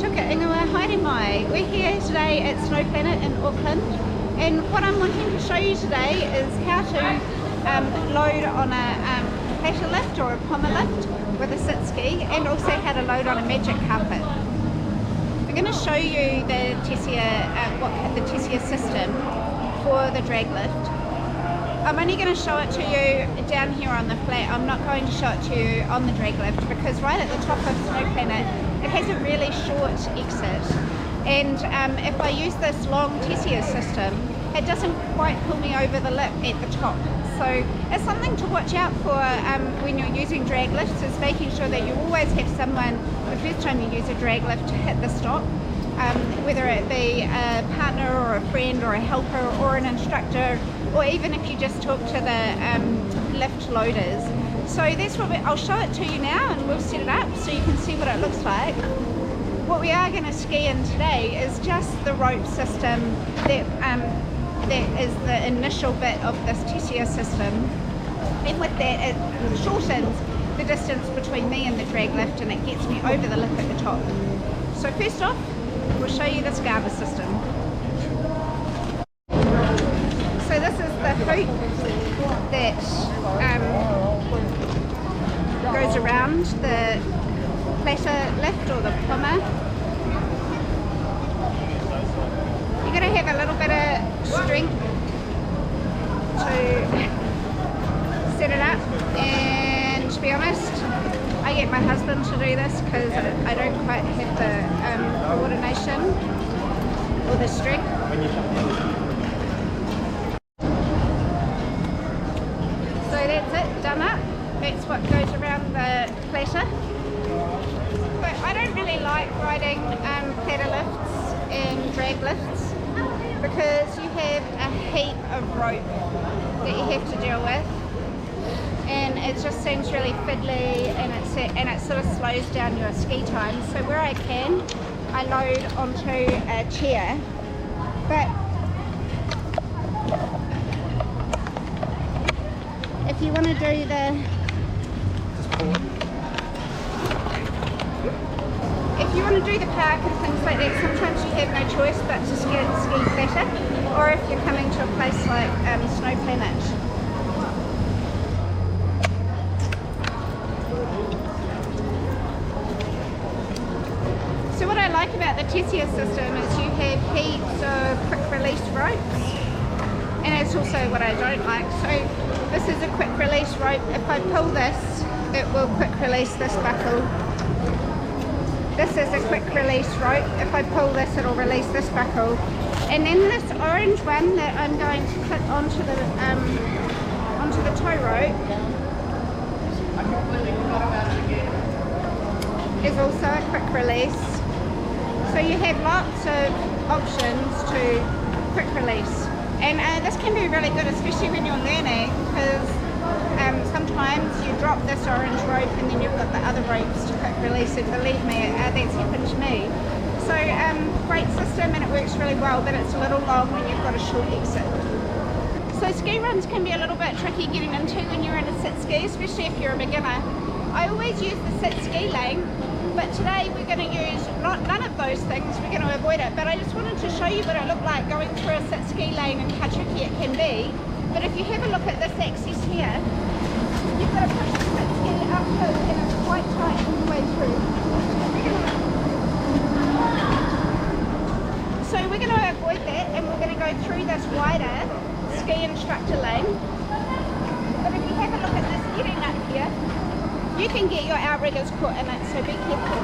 Tuka ingoa, haere mai. We're here today at Snowplanet in Auckland, and what I'm wanting to show you today is how to load on a platter lift or a pomma lift with a sit ski, and also how to load on a magic carpet. We're going to show you the Tessier system for the drag lift. I'm only going to show it to you down here on the flat. I'm not going to show it to you on the drag lift because right at the top of Snowplanet it has a really short exit, and if I use this long Tessier system it doesn't quite pull me over the lip at the top. So it's something to watch out for when you're using drag lifts, is making sure that you always have someone the first time you use a drag lift to hit the stop. Whether it be a partner or a friend or a helper or an instructor, or even if you just talk to the lift loaders. So that's what I'll show it to you now, and we'll set it up so you can see what it looks like. What we are going to ski in today is just the rope system that is the initial bit of this Tessier system, and with that it shortens the distance between me and the drag lift and it gets me over the lip at the top. So first off, we'll show you the scarver system. So this is the hoop that goes around the platter lift or the pomma. You're going to have a little bit of strength to set it up, and to be honest, I get my husband to do this because I don't quite have the coordination or the strength. So that's it, done up. That's what goes around the platter. But I don't really like riding platter lifts and drag lifts because you have a heap of rope that you have to deal with, and it just seems really fiddly, and it sort of slows down your ski time. So where I can, I load onto a chair, but if you want to do the park and things like that, sometimes you have no choice but to ski platter, or if you're coming to a place like Snowplanet. So what I like about the Tessier system is you have heaps of quick release ropes, and it's also what I don't like. So this is a quick release rope. If I pull this, it will quick release this buckle. This is a quick release rope. If I pull this, it'll release this buckle. And then this orange one that I'm going to clip onto the tow rope is also a quick release. So you have lots of options to quick release. And this can be really good, especially when you're learning, because sometimes you drop this orange rope and then you've got the other ropes to quick release, and believe me, that's happened to me. So great system, and it works really well, but it's a little long when you've got a short exit. So ski runs can be a little bit tricky getting into when you're in a sit ski, especially if you're a beginner. I always use the sit ski lane, but today we're going to use none of those things. We're going to avoid it, but I just wanted to show you what it looked like going through a sit ski lane and how tricky it can be. But if you have a look at this axis here, you've got to push the sit ski uphill, and it's quite tight all the way through. So we're going to avoid that, and we're going to go through this wider ski instructor lane. But if you have a look at this getting up here, you can get your outriggers caught in it, so be careful.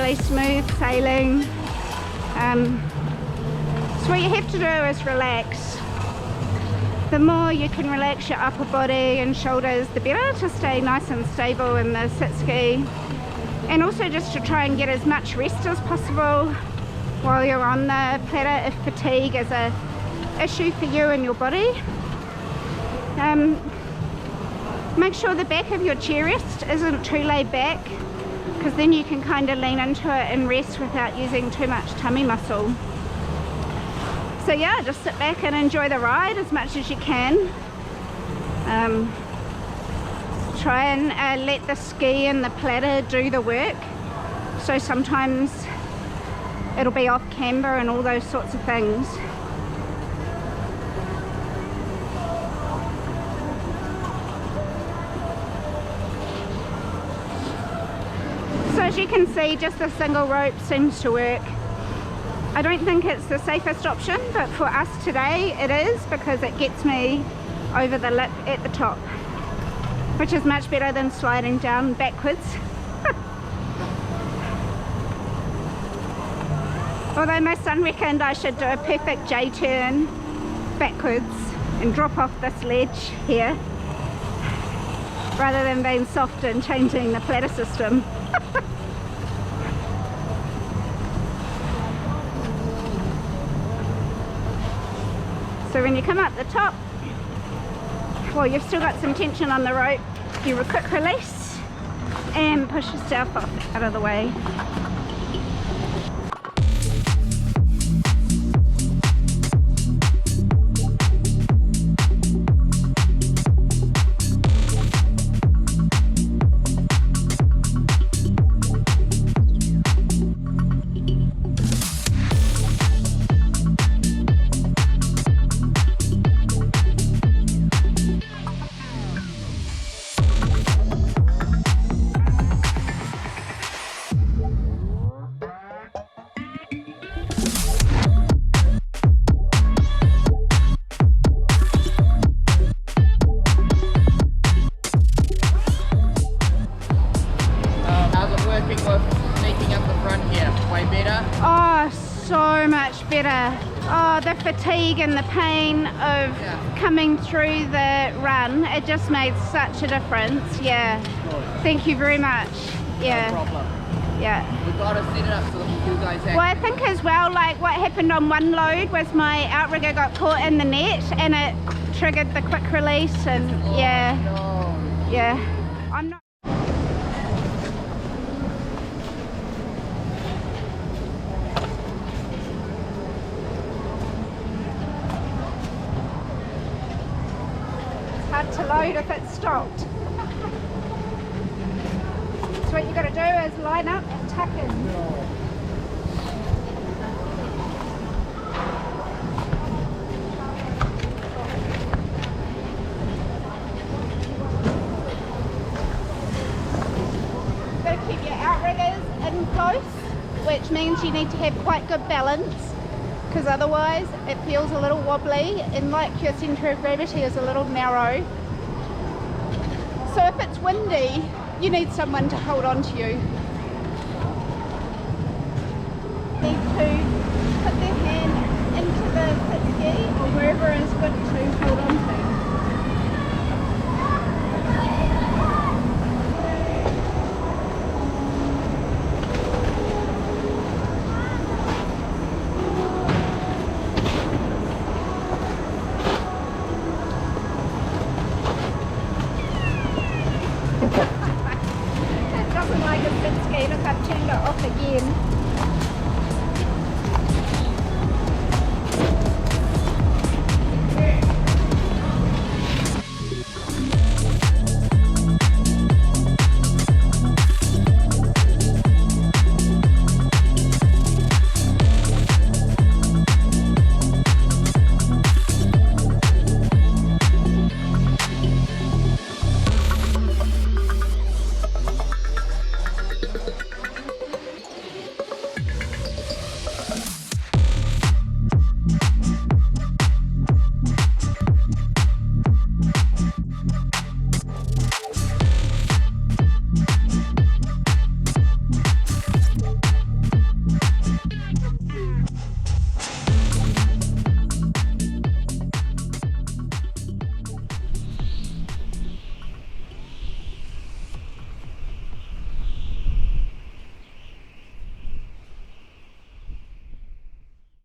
really smooth sailing. So what you have to do is relax. The more you can relax your upper body and shoulders, the better, to stay nice and stable in the sit ski. And also just to try and get as much rest as possible while you're on the platter if fatigue is a issue for you and your body. Make sure the back of your chair rest isn't too laid back, because then you can kind of lean into it and rest without using too much tummy muscle. So yeah, just sit back and enjoy the ride as much as you can. Try and let the ski and the platter do the work. So sometimes it'll be off camber and all those sorts of things. So as you can see, just the single rope seems to work. I don't think it's the safest option, but for us today it is, because it gets me over the lip at the top, which is much better than sliding down backwards. Although my son reckoned I should do a perfect J-turn backwards and drop off this ledge here, rather than being soft and changing the platter system. So when you come up the top, well, you've still got some tension on the rope, you quick release and push yourself off out of the way. So much better. Oh, the fatigue and the pain of coming through the run, it just made such a difference. Yeah. Thank you very much. Yeah. No problem. Yeah. We've got to set it up so that you guys well, I think as well, like what happened on one load was my outrigger got caught in the net and it triggered the quick release, and yeah. No. Yeah. I'm not. Hard to load if it's stopped. So what you got to do is line up and tuck in. Got to keep your outriggers in close, which means you need to have quite good balance, because otherwise it feels a little wobbly and like your centre of gravity is a little narrow. So if it's windy, you need someone to hold on to you.